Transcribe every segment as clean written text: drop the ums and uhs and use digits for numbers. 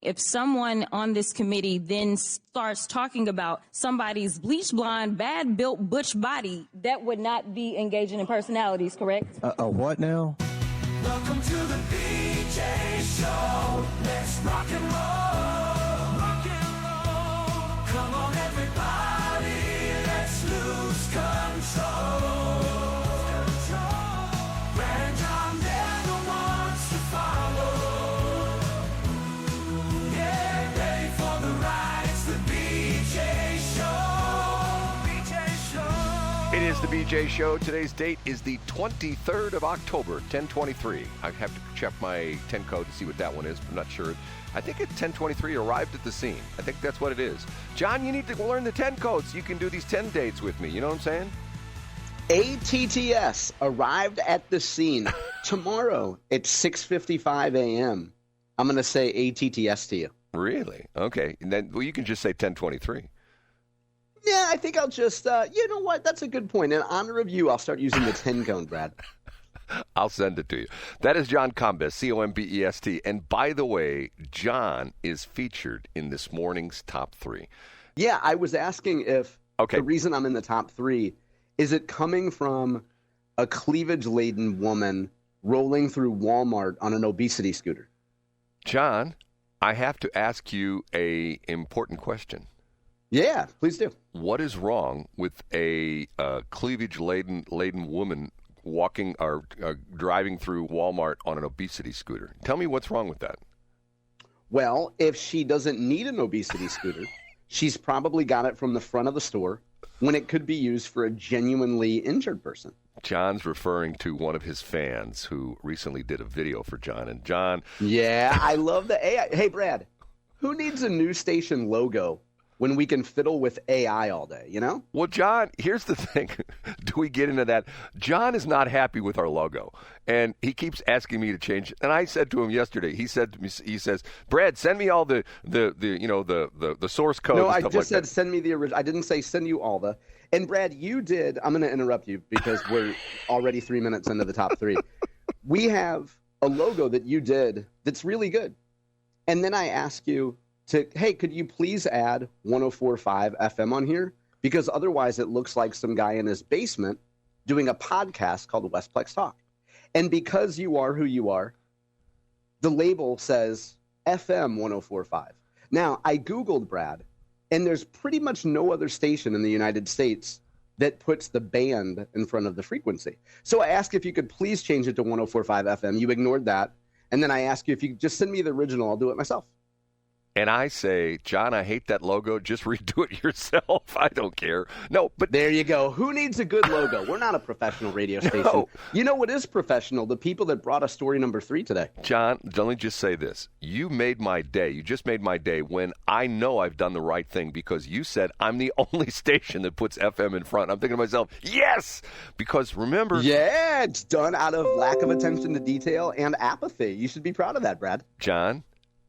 if someone on this committee then starts talking about somebody's bleach blonde, bad built butch body, that would not be engaging in personalities, correct? What now? Welcome to the BJ Show. Let's rock and roll. Rock and roll. Come on, everybody. Let's lose control. Brad and John, they're the ones to follow. Yeah, ready for the ride. It's the BJ Show. BJ Show. It is the BJ Show. Today's date is the 23rd of October, 1023. I have to check my 10 code to see what that one is. I'm not sure. I think it's 1023 arrived at the scene. I think that's what it is. John, you need to learn the 10 code so you can do these 10 dates with me. You know what I'm saying? ATTS arrived at the scene tomorrow at 6:55 a.m. I'm going to say ATTS to you. Really? Okay. And then, well, you can just say 1023. Yeah, I think I'll just, you know what? That's a good point. In honor of you, I'll start using the 10 cone, Brad. I'll send it to you. That is John Combest, Combest. And by the way, John is featured in this morning's top 3. Yeah, I was asking if the reason I'm in the top 3, is it coming from a cleavage-laden woman rolling through Walmart on an obesity scooter? John, I have to ask you a important question. Yeah, please do. What is wrong with a cleavage-laden woman walking or driving through Walmart on an obesity scooter? Tell me what's wrong with that. Well, if she doesn't need an obesity scooter, she's probably got it from the front of the store when it could be used for a genuinely injured person. John's referring to one of his fans who recently did a video for John. And John... Yeah, I love the AI. Hey, Brad, who needs a news station logo when we can fiddle with AI all day, you know? Well, John, here's the thing. Do we get into that? John is not happy with our logo, and he keeps asking me to change it. And I said to him yesterday, he said to me, he says, Brad, send me all the source code. No, and I stuff just like said that. send me the original. I didn't say send you all the. And Brad, you did. I'm going to interrupt you because we're already 3 minutes into the top 3. We have a logo that you did that's really good. And then I ask you, hey, could you please add 104.5 FM on here? Because otherwise it looks like some guy in his basement doing a podcast called Westplex Talk. And because you are who you are, the label says FM 104.5. Now, I Googled, Brad, and there's pretty much no other station in the United States that puts the band in front of the frequency. So I asked if you could please change it to 104.5 FM. You ignored that. And then I asked you if you could just send me the original. I'll do it myself. And I say, John, I hate that logo. Just redo it yourself. I don't care. No, but there you go. Who needs a good logo? We're not a professional radio station. No. You know what is professional? The people that brought us story number 3 today. John, let me just say this. You made my day. You just made my day when I know I've done the right thing because you said I'm the only station that puts FM in front. I'm thinking to myself, yes! Because remember... Yeah, it's done out of lack of attention to detail and apathy. You should be proud of that, Brad. John,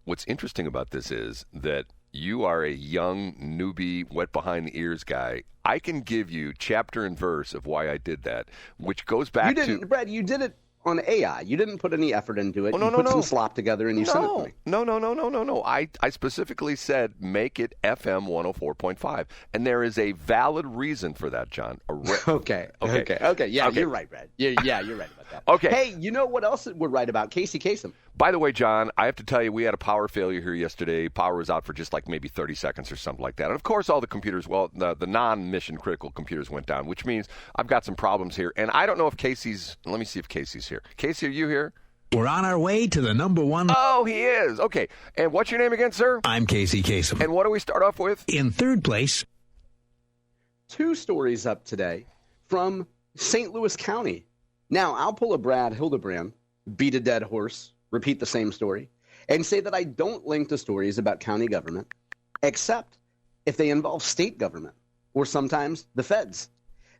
what's interesting about this is that you are a young, newbie, wet behind the ears guy. I can give you chapter and verse of why I did that, which goes back to... Brad, you did it on AI. You didn't put any effort into it. Oh, you put some slop together and you sent it to me. No. I specifically said make it FM 104.5. And there is a valid reason for that, John. Okay. Yeah, you're right, Brad. Yeah, you're right about that. Okay. Hey, you know what else we're right about? Casey Kasem. By the way, John, I have to tell you, we had a power failure here yesterday. Power was out for just like maybe 30 seconds or something like that. And, of course, all the computers, the non-mission critical computers went down, which means I've got some problems here. And I don't know if Casey's – let me see if Casey's here. Casey, are you here? We're on our way to the number one. Oh, he is. Okay. And what's your name again, sir? I'm Casey Kasem. And what do we start off with? In third place. 2 stories up today from St. Louis County. Now, I'll pull a Brad Hildebrand, beat a dead horse, repeat the same story, and say that I don't link to stories about county government, except if they involve state government or sometimes the feds.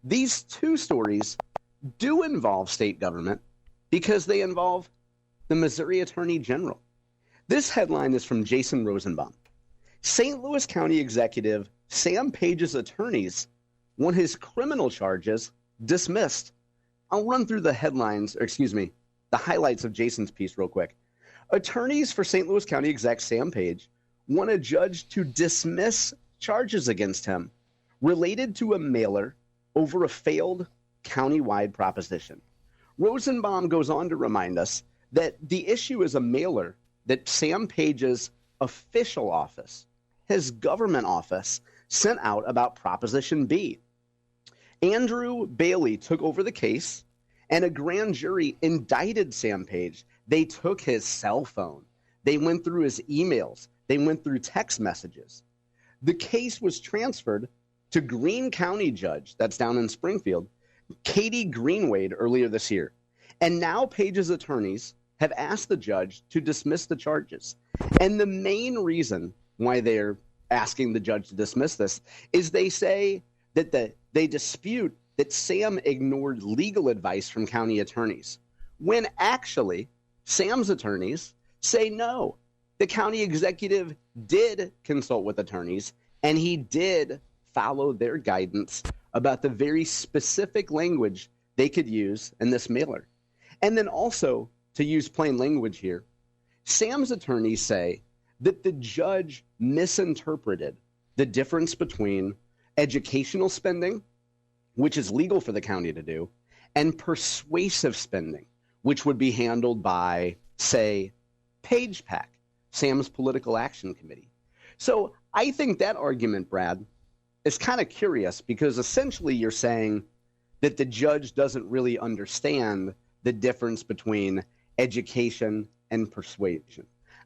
These 2 stories do involve state government because they involve the Missouri Attorney General. This headline is from Jason Rosenbaum. St. Louis County Executive Sam Page's attorneys want his criminal charges dismissed. I'll run through the highlights of Jason's piece real quick. Attorneys for St. Louis County exec Sam Page want a judge to dismiss charges against him related to a mailer over a failed countywide proposition. Rosenbaum goes on to remind us that the issue is a mailer that Sam Page's official office, his government office, sent out about Proposition B. Andrew Bailey took over the case, and a grand jury indicted Sam Page. They took his cell phone. They went through his emails. They went through text messages. The case was transferred to Greene County Judge, that's down in Springfield, Katie Greenwade, earlier this year. And now Page's attorneys have asked the judge to dismiss the charges. And the main reason why they're asking the judge to dismiss this is they say that they dispute that Sam ignored legal advice from county attorneys, when actually Sam's attorneys say no. The county executive did consult with attorneys, and he did follow their guidance about the very specific language they could use in this mailer. And then also, to use plain language here, Sam's attorneys say that the judge misinterpreted the difference between educational spending, which is legal for the county to do, and persuasive spending, which would be handled by, say, Page PAC, Sam's Political Action Committee. So I think that argument, Brad, is kind of curious because essentially you're saying that the judge doesn't really understand the difference between education and persuasion.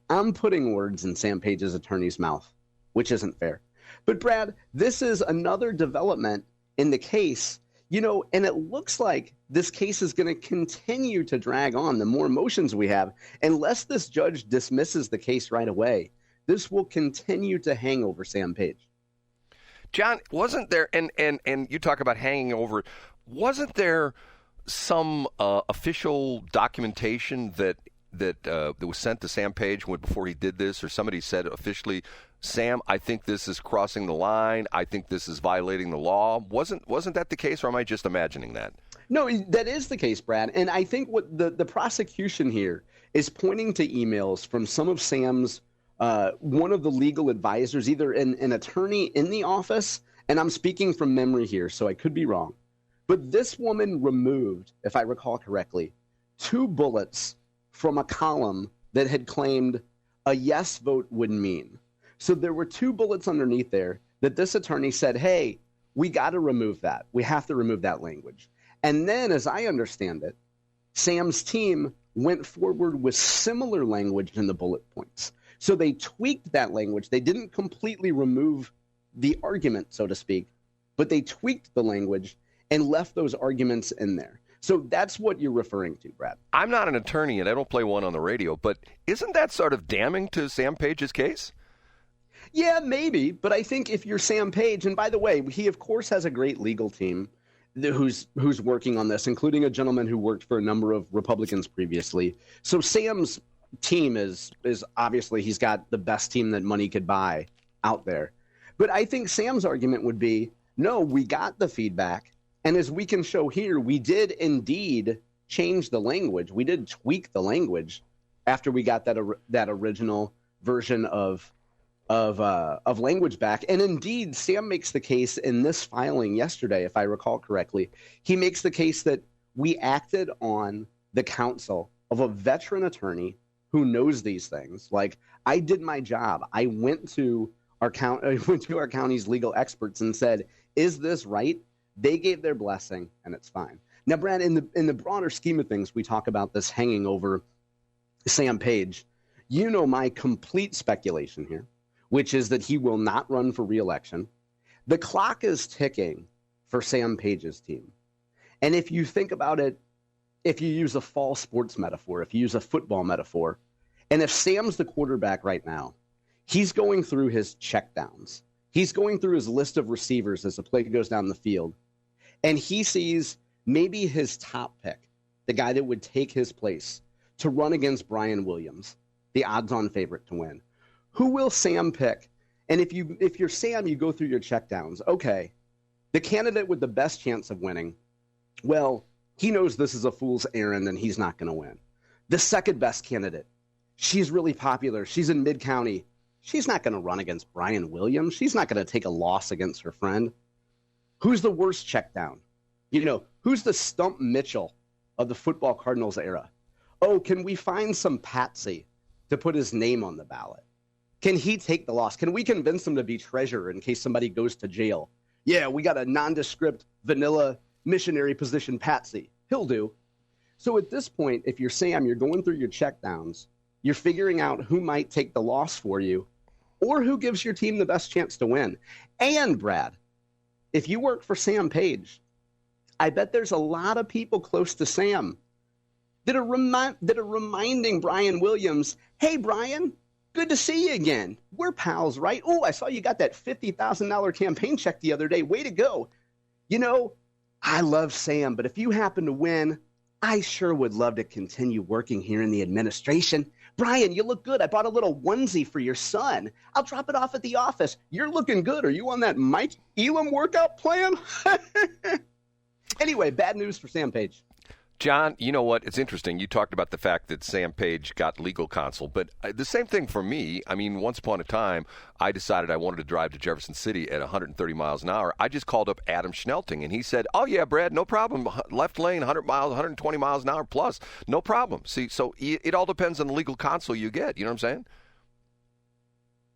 I'm putting words in Sam Page's attorney's mouth, which isn't fair. But Brad, this is another development in the case, and it looks like this case is going to continue to drag on the more motions we have. Unless this judge dismisses the case right away, this will continue to hang over Sam Page. John, wasn't there, and you talk about hanging over, wasn't there some official documentation that was sent to Sam Page before he did this, or somebody said officially, Sam, I think this is crossing the line. I think this is violating the law. Wasn't that the case, or am I just imagining that? No, that is the case, Brad. And I think what the prosecution here is pointing to emails from some of Sam's, one of the legal advisors, either an attorney in the office, and I'm speaking from memory here, so I could be wrong. But this woman removed, if I recall correctly, 2 bullets from a column that had claimed a yes vote would mean. So there were 2 bullets underneath there that this attorney said, hey, we got to remove that. We have to remove that language. And then, as I understand it, Sam's team went forward with similar language in the bullet points. So they tweaked that language. They didn't completely remove the argument, so to speak, but they tweaked the language and left those arguments in there. So that's what you're referring to, Brad. I'm not an attorney and I don't play one on the radio, but isn't that sort of damning to Sam Page's case? Yeah, maybe. But I think if you're Sam Page, and by the way, he of course has a great legal team who's working on this, including a gentleman who worked for a number of Republicans previously. So Sam's team is obviously, he's got the best team that money could buy out there. But I think Sam's argument would be, no, we got the feedback. And as we can show here, we did indeed change the language. We did tweak the language after we got that original version of language back. And indeed, Sam makes the case in this filing yesterday, if I recall correctly. He makes the case that we acted on the counsel of a veteran attorney who knows these things. Like, I did my job. I went to our county's legal experts and said, is this right? They gave their blessing, and it's fine. Now, Brad, in the broader scheme of things, we talk about this hanging over Sam Page. You know my complete speculation here, which is that he will not run for re-election. The clock is ticking for Sam Page's team. And if you think about it, if you use a fall sports metaphor, if you use a football metaphor, and if Sam's the quarterback right now, he's going through his checkdowns. He's going through his list of receivers as the play goes down the field. And he sees maybe his top pick, the guy that would take his place, to run against Brian Williams, the odds-on favorite to win. Who will Sam pick? And if you're Sam, you go through your checkdowns. Okay, the candidate with the best chance of winning, well, he knows this is a fool's errand and he's not going to win. The second best candidate, she's really popular. She's in Mid-County. She's not going to run against Brian Williams. She's not going to take a loss against her friend. Who's the worst check down? Who's the Stump Mitchell of the football Cardinals era? Oh, can we find some patsy to put his name on the ballot? Can he take the loss? Can we convince him to be treasurer in case somebody goes to jail? Yeah, we got a nondescript vanilla missionary position patsy. He'll do. So at this point, if you're Sam, you're going through your check downs, you're figuring out who might take the loss for you or who gives your team the best chance to win. And Brad, if you work for Sam Page, I bet there's a lot of people close to Sam that are reminding Brian Williams, hey, Brian, good to see you again. We're pals, right? Oh, I saw you got that $50,000 campaign check the other day. Way to go. I love Sam, but if you happen to win, I sure would love to continue working here in the administration. Brian, you look good. I bought a little onesie for your son. I'll drop it off at the office. You're looking good. Are you on that Mike Elam workout plan? Anyway, bad news for Sam Page. John, you know what? It's interesting. You talked about the fact that Sam Page got legal counsel, but the same thing for me. I mean, once upon a time, I decided I wanted to drive to Jefferson City at 130 miles an hour. I just called up Adam Schnelting, and he said, oh, yeah, Brad, no problem. Left lane, 100 miles, 120 miles an hour plus, no problem. See, so it all depends on the legal counsel you get. You know what I'm saying?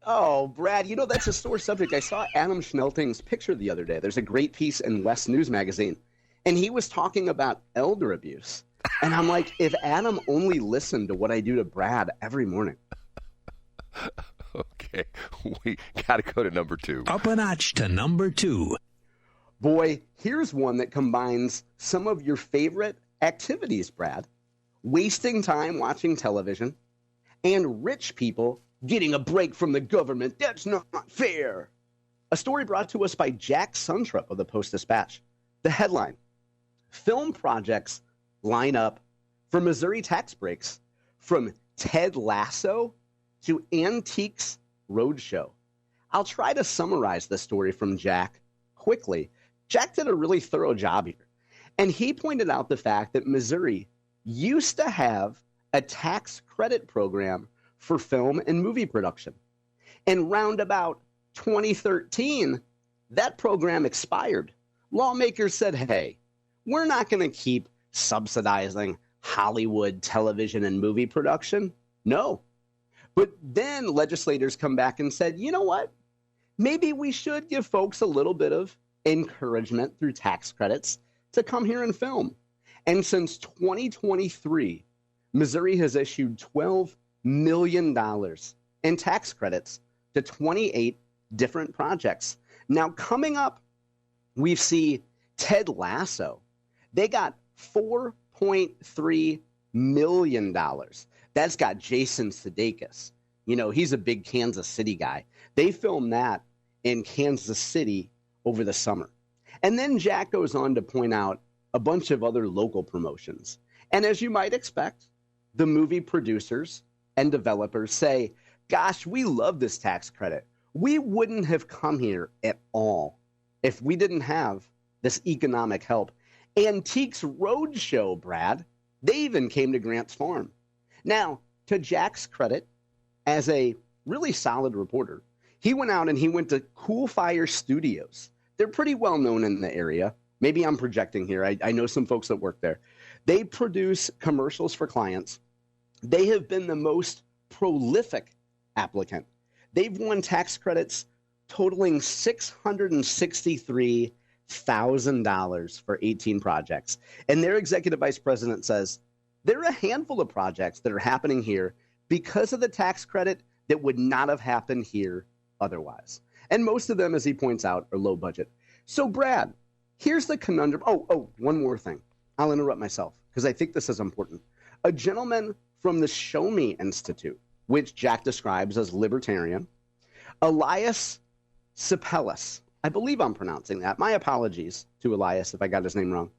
Oh, Brad, that's a sore subject. I saw Adam Schnelting's picture the other day. There's a great piece in West News Magazine. And he was talking about elder abuse. And I'm like, if Adam only listened to what I do to Brad every morning. Okay, we got to go to number 2. Up a notch to number 2. Boy, here's one that combines some of your favorite activities, Brad. Wasting time watching television and rich people getting a break from the government. That's not fair. A story brought to us by Jack Suntrup of the Post-Dispatch. The headline: film projects line up for Missouri tax breaks, from Ted Lasso to Antiques Roadshow. I'll try to summarize the story from Jack quickly. Jack did a really thorough job here, and he pointed out the fact that Missouri used to have a tax credit program for film and movie production. And round about 2013, that program expired. Lawmakers said, hey, we're not going to keep subsidizing Hollywood television and movie production. No. But then legislators come back and said, you know what? Maybe we should give folks a little bit of encouragement through tax credits to come here and film. And since 2023, Missouri has issued $12 million in tax credits to 28 different projects. Now, coming up, we see Ted Lasso. They got $4.3 million. That's got Jason Sudeikis. He's a big Kansas City guy. They filmed that in Kansas City over the summer. And then Jack goes on to point out a bunch of other local promotions. And as you might expect, the movie producers and developers say, gosh, we love this tax credit. We wouldn't have come here at all if we didn't have this economic help. Antiques Roadshow, Brad, they even came to Grant's Farm. Now, to Jack's credit, as a really solid reporter, he went out and he went to Coolfire Studios. They're pretty well known in the area. Maybe I'm projecting here. I know some folks that work there. They produce commercials for clients. They have been the most prolific applicant. They've won tax credits totaling $663,000 for 18 projects. And their executive vice president says, there are a handful of projects that are happening here because of the tax credit that would not have happened here otherwise. And most of them, as he points out, are low budget. So, Brad, here's the conundrum. Oh, one more thing. I'll interrupt myself because I think this is important. A gentleman from the Show Me Institute, which Jack describes as libertarian, Elias Sipellis, I believe I'm pronouncing that. My apologies to Elias if I got his name wrong.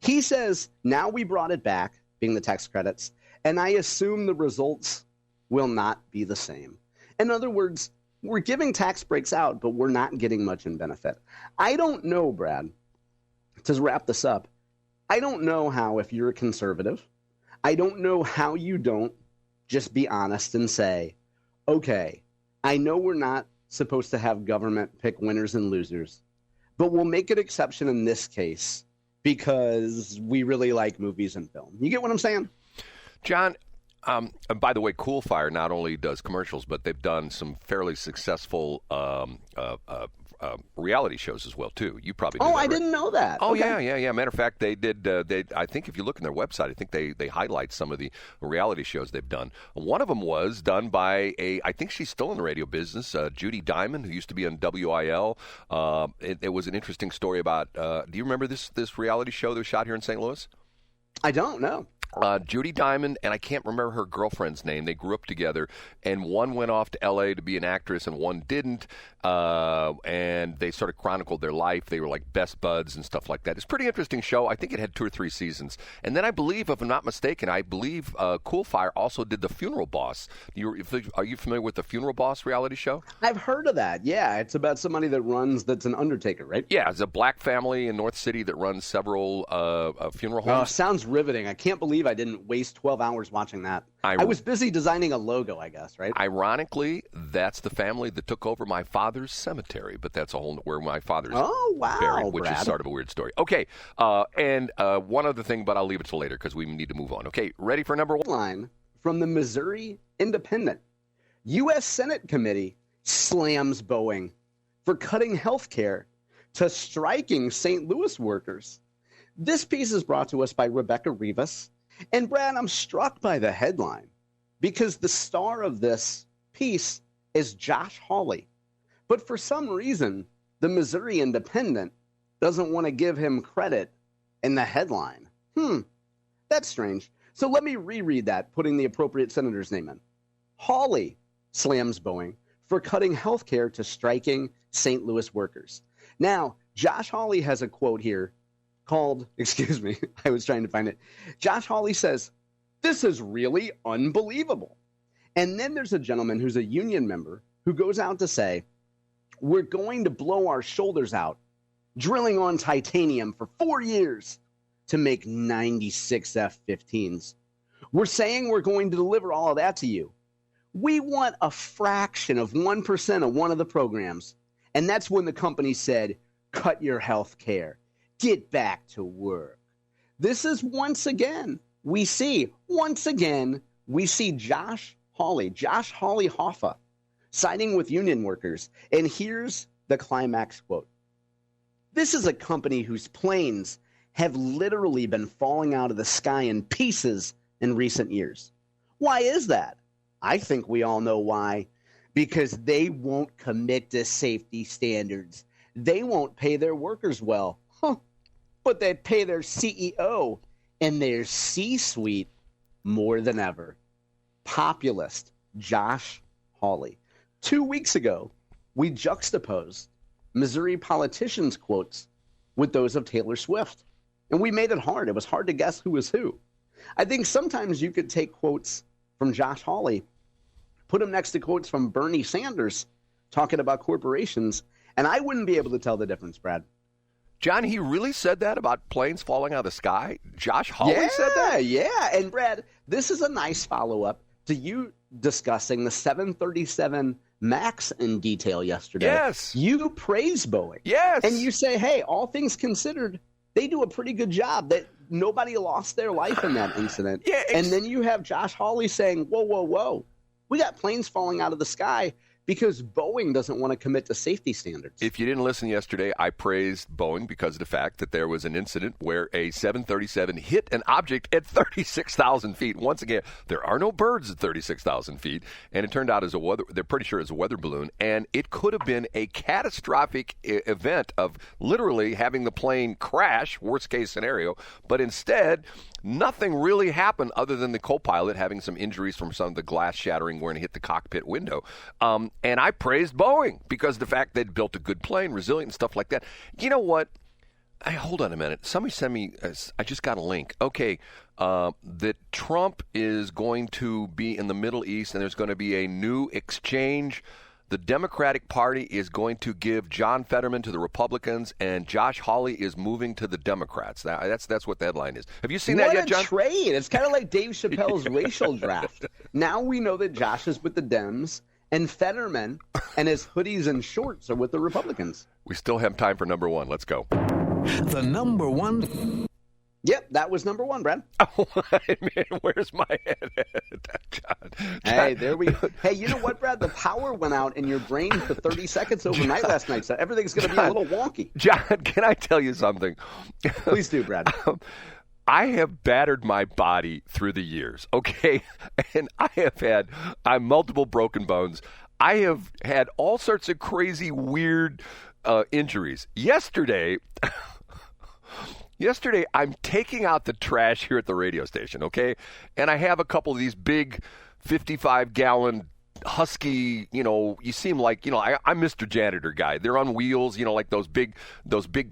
He says, now we brought it back, being the tax credits, and I assume the results will not be the same. In other words, we're giving tax breaks out, but we're not getting much in benefit. I don't know, Brad, to wrap this up, I don't know how, if you're a conservative, I don't know how you don't just be honest and say, okay, I know we're not supposed to have government pick winners and losers, but we'll make an exception in this case because we really like movies and film. You get what I'm saying? John, and by the way, Coolfire not only does commercials, but they've done some fairly successful reality shows as well, too. You probably knew that, I right? didn't know that. Oh, Okay. yeah. Matter of fact, they did. I think if you look in their website, I think they highlight some of the reality shows they've done. One of them was done by I think she's still in the radio business, Judy Diamond, who used to be on WIL. It was an interesting story about, do you remember this reality show that was shot here in St. Louis? I don't know. Judy Diamond, and I can't remember her girlfriend's name. They grew up together, and one went off to L.A. to be an actress, and one didn't. And they sort of chronicled their life. They were like best buds and stuff like that. It's a pretty interesting show. I think it had 2 or 3 seasons. And then I believe, if I'm not mistaken, Coolfire also did The Funeral Boss. Are you familiar with The Funeral Boss reality show? I've heard of that. Yeah, it's about somebody that's an undertaker, right? Yeah, it's a black family in North City that runs several funeral homes. Sounds riveting. I can't believe I didn't waste 12 hours watching that. I was busy designing a logo, I guess, right? Ironically, that's the family that took over my father's cemetery, but that's where my father's buried, which Brad. is sort of a weird story. Okay, and one other thing, but I'll leave it till later because we need to move on. Okay, ready for number 1? Line from the Missouri Independent. U.S. Senate Committee slams Boeing for cutting health care to striking St. Louis workers. This piece is brought to us by Rebecca Rivas. And Brad, I'm struck by the headline because the star of this piece is Josh Hawley. But for some reason, the Missouri Independent doesn't want to give him credit in the headline. That's strange. So let me reread that, putting the appropriate senator's name in. Hawley slams Boeing for cutting health care to striking St. Louis workers. Now, Josh Hawley has a quote here called, I was trying to find it. Josh Hawley says, "This is really unbelievable." And then there's a gentleman who's a union member who goes out to say, "We're going to blow our shoulders out, drilling on titanium for 4 years to make 96 F-15s. We're saying we're going to deliver all of that to you. We want a fraction of 1% of one of the programs." And that's when the company said, "Cut your health care. Get back to work." This is once again, we see Josh Hawley Hoffa, siding with union workers. And here's the climax quote. "This is a company whose planes have literally been falling out of the sky in pieces in recent years. Why is that? I think we all know why. Because they won't commit to safety standards. They won't pay their workers well. But they pay their CEO and their C-suite more than ever." Populist Josh Hawley. 2 weeks ago, we juxtaposed Missouri politicians' quotes with those of Taylor Swift. And we made it hard. It was hard to guess who was who. I think sometimes you could take quotes from Josh Hawley, put them next to quotes from Bernie Sanders talking about corporations, and I wouldn't be able to tell the difference, Brad. John, he really said that about planes falling out of the sky? Josh Hawley said that? Yeah. And Brad, this is a nice follow-up to you discussing the 737 MAX in detail yesterday. Yes. You praise Boeing. Yes. And you say, hey, all things considered, they do a pretty good job. That nobody lost their life in that incident. Yeah, and then you have Josh Hawley saying, whoa. We got planes falling out of the sky because Boeing doesn't want to commit to safety standards. If you didn't listen yesterday, I praised Boeing because of the fact that there was an incident where a 737 hit an object at 36,000 feet. Once again, there are no birds at 36,000 feet, and it turned out they're pretty sure it's a weather balloon, and it could have been a catastrophic event of literally having the plane crash, worst case scenario, but instead, nothing really happened other than the co-pilot having some injuries from some of the glass shattering when it hit the cockpit window. And I praised Boeing because of the fact they'd built a good plane, resilient and stuff like that. You know what? Hold on a minute. Somebody sent me, I just got a link. Okay, that Trump is going to be in the Middle East and there's going to be a new exchange The Democratic Party is going to give John Fetterman to the Republicans, and Josh Hawley is moving to the Democrats. That's what the headline is. Have you seen that yet, John? What a trade. It's kind of like Dave Chappelle's racial draft. Now we know that Josh is with the Dems, and Fetterman and his hoodies and shorts are with the Republicans. We still have time for number one. Let's go. The number one. Yep, that was number one, Brad. Oh, man, where's my head at, John? Hey, there we go. Hey, you know what, Brad? The power went out in your brain for 30 seconds overnight last night, so everything's going to be a little wonky. John, can I tell you something? Please do, Brad. I have battered my body through the years, okay? And I have had multiple broken bones. I have had all sorts of crazy, weird injuries. Yesterday, I'm taking out the trash here at the radio station, okay? And I have a couple of these big 55-gallon husky, you seem like, I'm Mr. Janitor guy. They're on wheels, like those big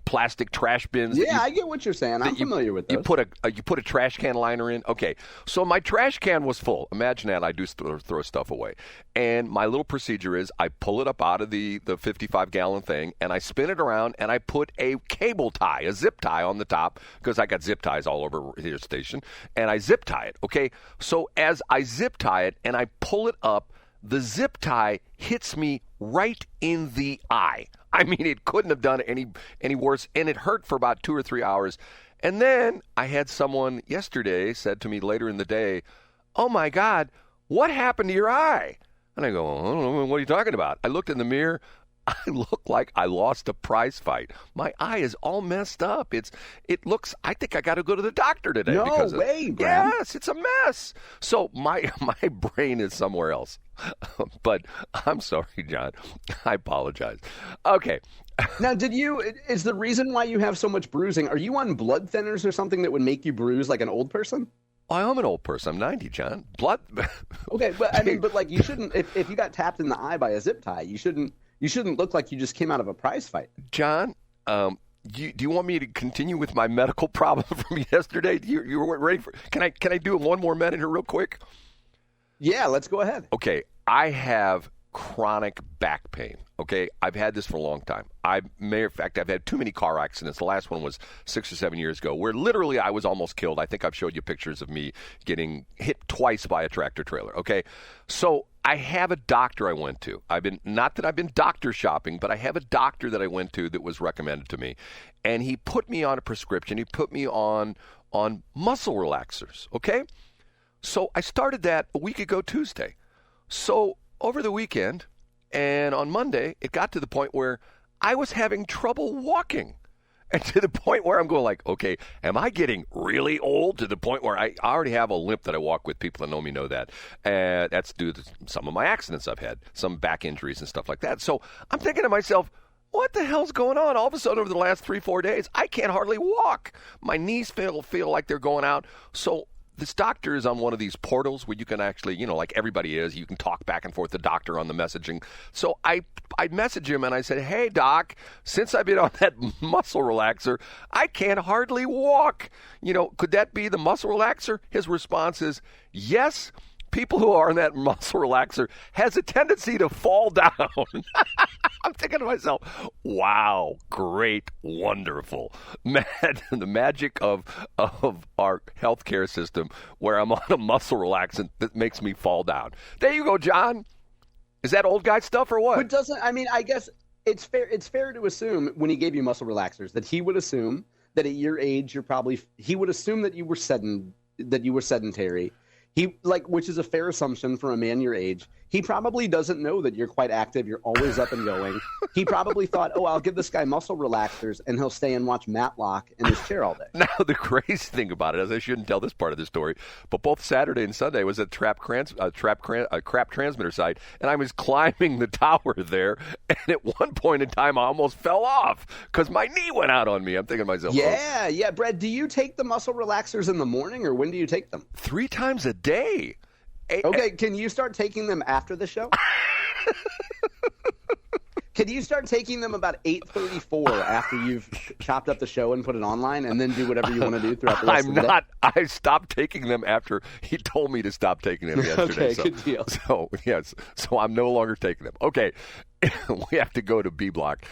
plastic trash bins. Yeah, I get what you're saying. I'm familiar with those. You put a trash can liner in. Okay, so my trash can was full. Imagine that. I do throw stuff away. And my little procedure is I pull it up out of the 55-gallon thing, and I spin it around, and I put a cable tie, a zip tie on the top, because I got zip ties all over here station, and I zip tie it, okay? So as I zip tie it and I pull it up, the zip tie hits me right in the eye. I mean, it couldn't have done any worse, and it hurt for about 2 or 3 hours. And then I had someone yesterday said to me later in the day, "Oh, my God, what happened to your eye?" And I go, "I don't know, what are you talking about?" I looked in the mirror. I look like I lost a prize fight. My eye is all messed up. It looks, I think I got to go to the doctor today. No way, Brad. Yes, it's a mess. So my brain is somewhere else. But I'm sorry, John. I apologize. Okay. Now, is the reason why you have so much bruising, are you on blood thinners or something that would make you bruise like an old person? I am an old person. I'm 90, John. Blood. Okay, but like you shouldn't, if you got tapped in the eye by a zip tie, you shouldn't look like you just came out of a prize fight. John, do you want me to continue with my medical problem from yesterday? You weren't ready for? Can I do one more minute here real quick? Yeah, let's go ahead. Okay, I have chronic back pain. Okay, I've had this for a long time. I've had too many car accidents. The last one was 6 or 7 years ago, where literally I was almost killed. I think I've showed you pictures of me getting hit twice by a tractor trailer. Okay, so I have a doctor I went to. Not that I've been doctor shopping, but I have a doctor that I went to that was recommended to me, and he put me on a prescription. He put me on muscle relaxers. Okay, so I started that a week ago Tuesday. So over the weekend and on Monday, it got to the point where I was having trouble walking. And to the point where I'm going like, okay, am I getting really old? To the point where I already have a limp that I walk with. People that know me know that. And that's due to some of my accidents I've had, some back injuries and stuff like that. So I'm thinking to myself, what the hell's going on? All of a sudden over the last 3-4 days, I can't hardly walk. My knees feel like they're going out. So this doctor is on one of these portals where you can actually, like everybody is, you can talk back and forth, the doctor on the messaging. So I messaged him and I said, "Hey, doc, since I've been on that muscle relaxer, I can't hardly walk. Could that be the muscle relaxer?" His response is, "Yes, people who are on that muscle relaxer has a tendency to fall down." I'm thinking to myself, wow, great, wonderful. The magic of our healthcare system where I'm on a muscle relaxant that makes me fall down. There you go, John. Is that old guy stuff or what? But I guess it's fair to assume when he gave you muscle relaxers that he would assume that at your age he would assume that you were sedentary. Which is a fair assumption for a man your age. He probably doesn't know that you're quite active. You're always up and going. He probably thought, "Oh, I'll give this guy muscle relaxers, and he'll stay and watch Matlock in his chair all day." Now, the crazy thing about it is I shouldn't tell this part of the story, but both Saturday and Sunday was at crap transmitter site, and I was climbing the tower there, and at one point in time, I almost fell off because my knee went out on me. I'm thinking to myself, yeah. Brad, do you take the muscle relaxers in the morning, or when do you take them? 3 times a day. Okay, can you start taking them after the show? Can you start taking them about 8:34 after you've chopped up the show and put it online, and then do whatever you want to do throughout the rest of the day? I stopped taking them after he told me to stop taking them yesterday. Okay, good deal. So, yes. So I'm no longer taking them. Okay. We have to go to B Block.